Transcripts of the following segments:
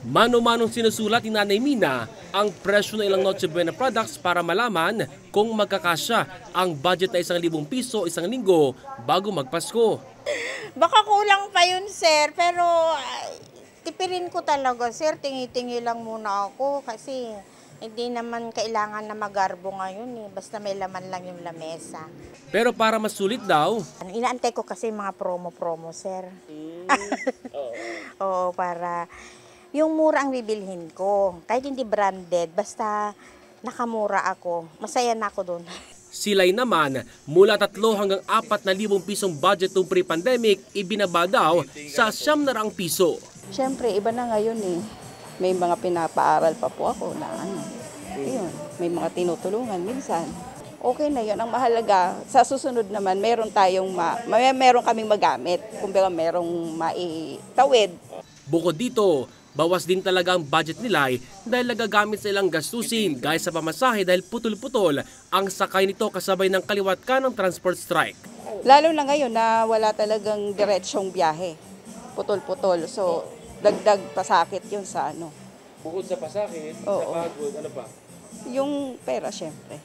Mano-manong sinusulat ni Nanay Mina ang presyo ng ilang Noche Buena products para malaman kung magkakasya ang budget na 1,000 piso isang linggo bago magpasko. Baka kulang pa yun, sir, pero tipirin ko talaga, sir. Tingi-tingi lang muna ako kasi hindi naman kailangan na magarbo ngayon basta may laman lang yung lamesa. Pero para mas sulit daw, Inaantay ko kasi mga promo-promo, sir. Oo, para yung mura ang bibilhin ko. Kahit hindi branded, basta nakamura ako. Masaya na ako doon. sila'y naman mula 3 hanggang 4,000 pisong budget noong pre-pandemic, ibinaba daw sa 900 piso. Siyempre, iba na ngayon May mga pinapaaral pa po ako na yun, may mga tinutulungan minsan. Okay na yun. Ang mahalaga, sa susunod naman, meron kaming magamit. Kumbaga, merong maitawid. Bukod dito, bawas din talaga ang budget nila dahil nagagamit sa ilang gastusin gaya sa pamasahe dahil putol-putol ang sakay nito kasabay ng kaliwat ka ng transport strike. Lalo na ngayon na wala talagang diretsyong biyahe. Putol-putol. So, dagdag pasakit yun sa Bukod sa pasakit, sa pagod, ano pa? Yung pera, syempre.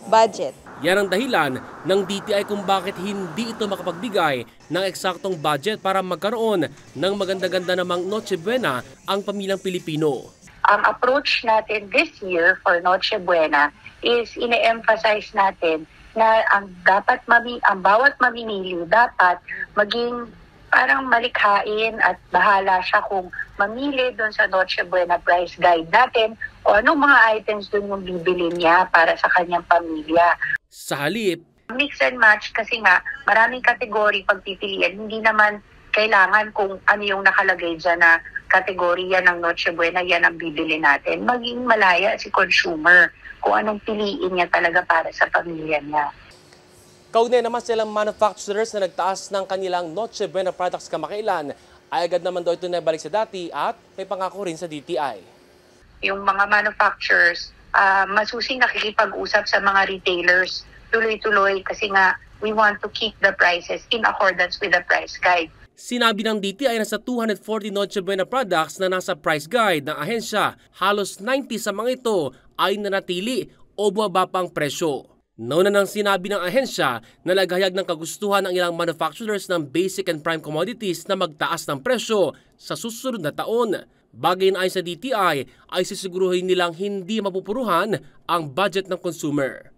Budget. Yan ang dahilan ng DTI kung bakit hindi ito makapagbigay ng eksaktong budget para magkaroon ng maganda-ganda namang Noche Buena ang pamilyang Pilipino. Ang approach natin this year for Noche Buena is ine-emphasize natin na ang bawat mamimili dapat maging parang malikhain at bahala siya kung mamili doon sa Noche Buena price guide natin o anong mga items doon yung bibili niya para sa kanyang pamilya. Sa halip, Mix and match kasi nga maraming kategory pagpipilian. Hindi naman kailangan kung ano yung nakalagay dyan na kategorya ng Noche Buena, yan ang bibili natin. Maging malaya si consumer kung anong piliin niya talaga para sa pamilya niya. kaugnay naman sa ilang manufacturers na nagtaas ng kanilang Noche Buena products kamakailan, ay agad naman daw ito naibalik sa dati at may pangako rin sa DTI. Yung mga manufacturers, masusing nakikipag-usap sa mga retailers, tuloy-tuloy kasi nga we want to keep the prices in accordance with the price guide. Sinabi ng DTI na sa 240 Noche Buena products na nasa price guide ng ahensya, halos 90 sa mga ito ay nanatili o bumaba pa ang presyo. Nauna nang sinabi ng ahensya na naghayag ng kagustuhan ng ilang manufacturers ng basic and prime commodities na magtaas ng presyo sa susunod na taon. Bagay na ayon sa DTI ay sisiguruhin nilang hindi mapupuruhan ang budget ng consumer.